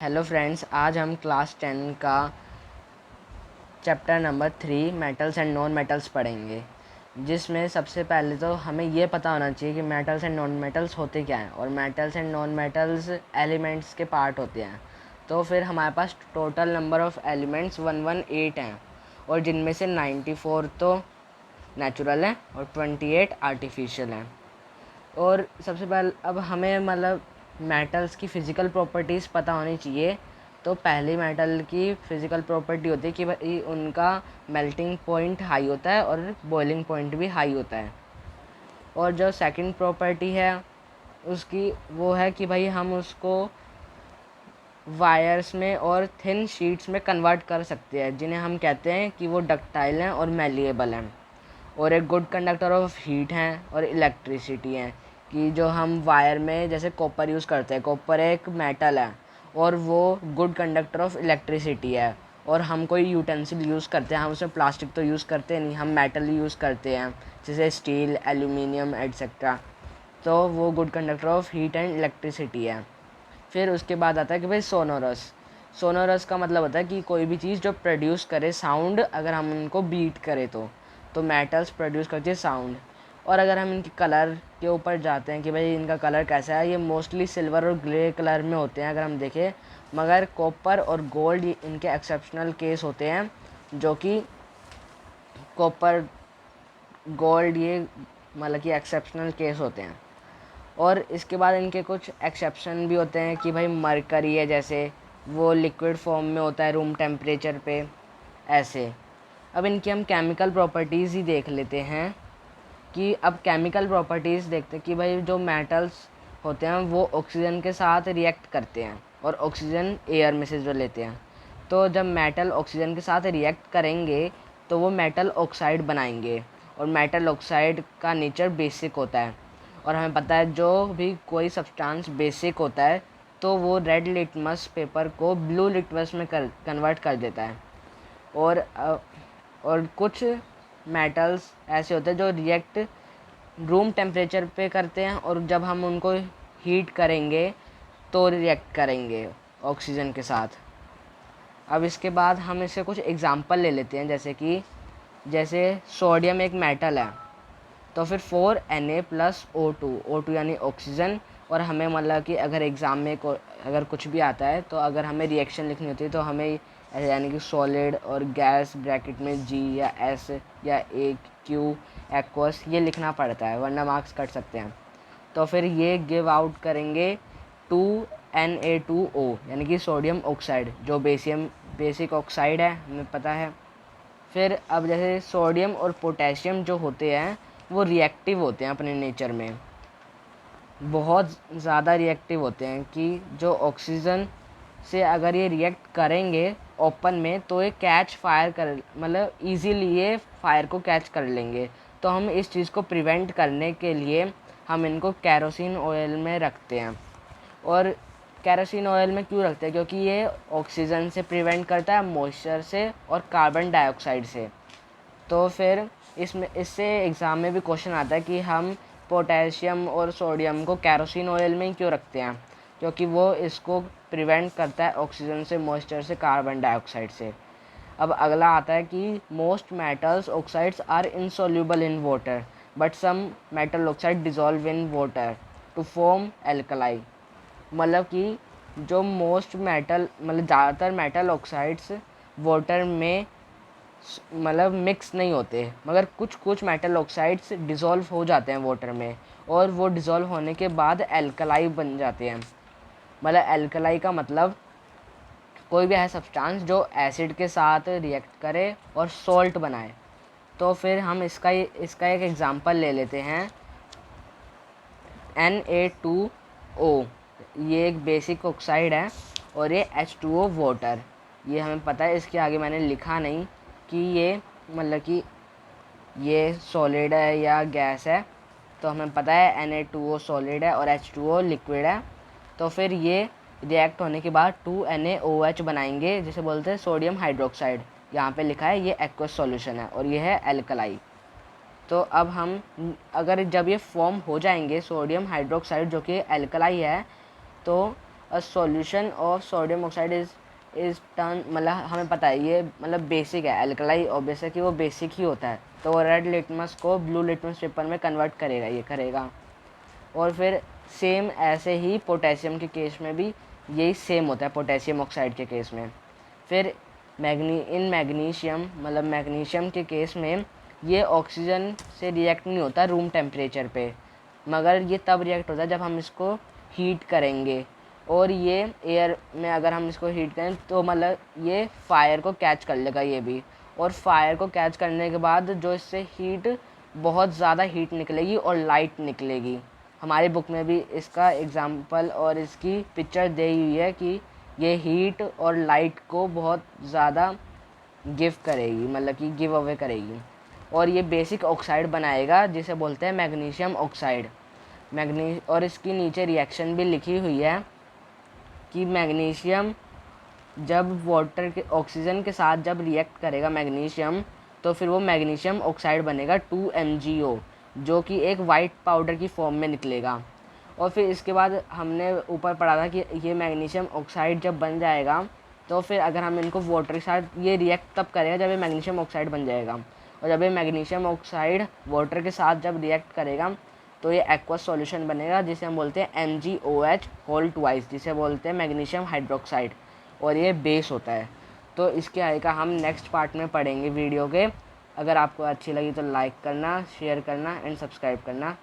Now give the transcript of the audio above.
Hello friends, आज हम class 10 का chapter number 3 metals and non metals पढ़ेंगे, जिसमें सबसे पहले तो हमें ये पता होना चाहिए कि मेटल्स एंड नॉन मेटल्स होते क्या हैं। और metals and non metals elements के पार्ट होते हैं। तो फिर हमारे पास टोटल नंबर ऑफ़ एलिमेंट्स 118 हैं, और जिनमें से 94 तो नेचुरल हैं और 28 आर्टिफिशियल हैं। और सबसे पहले अब हमें मेटल्स की फ़िज़िकल प्रॉपर्टीज़ पता होनी चाहिए। तो पहली मेटल की फ़िज़िकल प्रॉपर्टी होती है कि भाई उनका मेल्टिंग पॉइंट हाई होता है और बॉइलिंग पॉइंट भी हाई होता है। और जो सेकंड प्रॉपर्टी है उसकी वो है कि भाई हम उसको वायर्स में और थिन शीट्स में कन्वर्ट कर सकते हैं, जिन्हें हम कहते हैं कि वो डक्टाइल हैं और मेलिएबल हैं। और एक गुड कंडक्टर ऑफ हीट हैं और इलेक्ट्रिसिटी हैं, कि जो हम वायर में जैसे कॉपर यूज़ करते हैं, कॉपर एक मेटल है और वो गुड कंडक्टर ऑफ इलेक्ट्रिसिटी है। और हम कोई यूटेंसिल यूज़ करते हैं, हम उसमें प्लास्टिक तो यूज़ करते नहीं, हम मेटल ही यूज़ करते हैं, जैसे स्टील, एल्यूमिनियम एट्सेट्रा। तो वो good conductor of heat and electricity है। फिर उसके बाद आता है कि भाई सोनोरस। सोनोरस का मतलब होता है कि कोई भी चीज़ जो प्रोड्यूस करे साउंड, अगर हम उनको बीट करें तो मेटल्स प्रोड्यूस करती है साउंड। और अगर हम इनके कलर के ऊपर जाते हैं कि भाई इनका कलर कैसा है, ये मोस्टली सिल्वर और ग्रे कलर में होते हैं अगर हम देखें। मगर कॉपर और गोल्ड इनके एक्सेप्शनल केस होते हैं, जो कि कॉपर, गोल्ड ये कि एक्सेप्शनल केस होते हैं। और इसके बाद इनके कुछ एक्सेप्शन भी होते हैं कि भाई मरकरी है, जैसे वो लिक्विड फॉर्म में होता है रूम टेम्परेचर पे, ऐसे। अब इनकी हम केमिकल प्रॉपर्टीज़ ही देख लेते हैं। कि अब केमिकल प्रॉपर्टीज़ देखते हैं कि भाई जो मेटल्स होते हैं वो ऑक्सीजन के साथ रिएक्ट करते हैं, और ऑक्सीजन एयर में से जो लेते हैं। तो जब मेटल ऑक्सीजन के साथ रिएक्ट करेंगे तो वो मेटल ऑक्साइड बनाएंगे, और मेटल ऑक्साइड का नेचर बेसिक होता है। और हमें पता है जो भी कोई सब्सटेंस बेसिक होता है तो वो रेड लिटमस पेपर को ब्लू लिटमस में कन्वर्ट कर देता है। और कुछ मेटल्स ऐसे होते हैं जो रिएक्ट रूम टेम्परेचर पे करते हैं, और जब हम उनको हीट करेंगे तो रिएक्ट करेंगे ऑक्सीजन के साथ। अब इसके बाद हम इससे कुछ एग्जांपल ले लेते हैं, जैसे सोडियम एक मेटल है, तो फिर 4Na+O2 यानी ऑक्सीजन। और हमें कि अगर एग्ज़ाम में अगर कुछ भी आता है तो अगर हमें रिएक्शन लिखनी होती है तो हमें यानी कि सॉलिड और गैस ब्रैकेट में G या S या AQ एक्वस ये लिखना पड़ता है, वरना मार्क्स कट सकते हैं। तो फिर ये गिव आउट करेंगे 2Na2O यानी कि सोडियम ऑक्साइड, जो बेसिक ऑक्साइड है, हमें पता है। फिर अब जैसे सोडियम और पोटेशियम जो होते हैं वो रिएक्टिव होते हैं अपने नेचर में, बहुत ज़्यादा रिएक्टिव होते हैं, कि जो ऑक्सीजन से अगर ये रिएक्ट करेंगे ओपन में तो ये कैच फायर कर इजीली ये फायर को कैच कर लेंगे। तो हम इस चीज़ को प्रिवेंट करने के लिए हम इनको कैरोसिन ऑयल में रखते हैं। और कैरोसिन ऑयल में क्यों रखते हैं? क्योंकि ये ऑक्सीजन से प्रिवेंट करता है, मॉइस्चर से और कार्बन डाइऑक्साइड से। तो फिर इससे एग्ज़ाम में भी क्वेश्चन आता है कि हम पोटेशियम और सोडियम को कैरोसिन ऑयल में ही क्यों रखते हैं? क्योंकि वो इसको प्रिवेंट करता है ऑक्सीजन से, मॉइस्चर से, कार्बन डाइऑक्साइड से। अब अगला आता है कि most metals oxides are insoluble in water, but some metal oxide dissolve in water to form alkali. कि जो मोस्ट मेटल ज़्यादातर मेटल ऑक्साइड्स वाटर में मिक्स नहीं होते, मगर कुछ कुछ मेटल ऑक्साइड्स डिज़ोल्व हो जाते हैं वाटर में, और वो डिज़ोल्व होने के बाद एल्कलाई बन जाते हैं। एल्कलाई का मतलब कोई भी ऐसा सब्सटेंस जो एसिड के साथ रिएक्ट करे और सॉल्ट बनाए। तो फिर हम इसका एक एग्जांपल ले लेते हैं, Na2O। ये एक बेसिक ऑक्साइड है, और ये H2O वाटर। ये हमें पता है, इसके आगे मैंने लिखा नहीं कि ये कि ये सॉलिड है या गैस है। तो हमें पता है Na2O सॉलिड है और H2O लिक्विड है। तो फिर ये रिएक्ट होने के बाद 2NaOH बनाएंगे, जिसे बोलते हैं सोडियम हाइड्रोक्साइड। यहाँ पे लिखा है ये एक्वस सॉल्यूशन है, और ये है एल्कलाई। तो अब हम जब ये फॉर्म हो जाएंगे सोडियम हाइड्रोक्साइड जो कि एल्कलाई है, तो a solution of sodium oxide is turn, मतलब हमें पता है ये मतलब बेसिक है, एल्कलाई ऑब्वियस है कि वो बेसिक ही होता है, तो वो रेड लिटमस को ब्लू लिटमस पेपर में कन्वर्ट करेगा, ये करेगा। और फिर सेम ऐसे ही पोटेशियम के केस में भी यही सेम होता है, पोटेशियम ऑक्साइड के केस में। फिर मैग्नीशियम, मतलब मैग्नीशियम के केस में ये ऑक्सीजन से रिएक्ट नहीं होता रूम टेम्परेचर पे, मगर ये तब रिएक्ट होता है जब हम इसको हीट करेंगे, और ये एयर में अगर हम इसको हीट करें तो मतलब ये फायर को कैच कर लेगा ये भी, और फायर को कैच करने के बाद जो इससे हीट, बहुत ज़्यादा हीट निकलेगी और लाइट निकलेगी। हमारी बुक में भी इसका एग्जाम्पल और इसकी पिक्चर दी हुई है कि ये हीट और लाइट को बहुत ज़्यादा गिव करेगी, मतलब कि गिव अवे करेगी, और ये बेसिक ऑक्साइड बनाएगा जिसे बोलते हैं मैग्नीशियम ऑक्साइड। और इसकी नीचे रिएक्शन भी लिखी हुई है कि मैग्नीशियम जब वाटर के ऑक्सीजन के साथ जब रिएक्ट करेगा मैग्नीशियम, तो फिर वो मैग्नीशियम ऑक्साइड बनेगा 2MgO, जो कि एक वाइट पाउडर की फॉर्म में निकलेगा। और फिर इसके बाद हमने ऊपर पढ़ा था कि ये मैग्नीशियम ऑक्साइड जब बन जाएगा तो फिर अगर हम इनको वाटर के साथ, ये रिएक्ट तब करेगा जब ये मैग्नीशियम ऑक्साइड बन जाएगा, और जब ये मैग्नीशियम ऑक्साइड वाटर के साथ जब रिएक्ट करेगा तो ये एक्वस सॉल्यूशन बनेगा जिसे हम बोलते हैं MgOH होल ट्वाइस, जिसे बोलते हैं मैग्नीशियम हाइड्रोक्साइड, और ये बेस होता है। तो इसके आगे का हम नेक्स्ट पार्ट में पढ़ेंगे वीडियो के। अगर आपको अच्छी लगी तो लाइक करना, शेयर करना एंड सब्सक्राइब करना।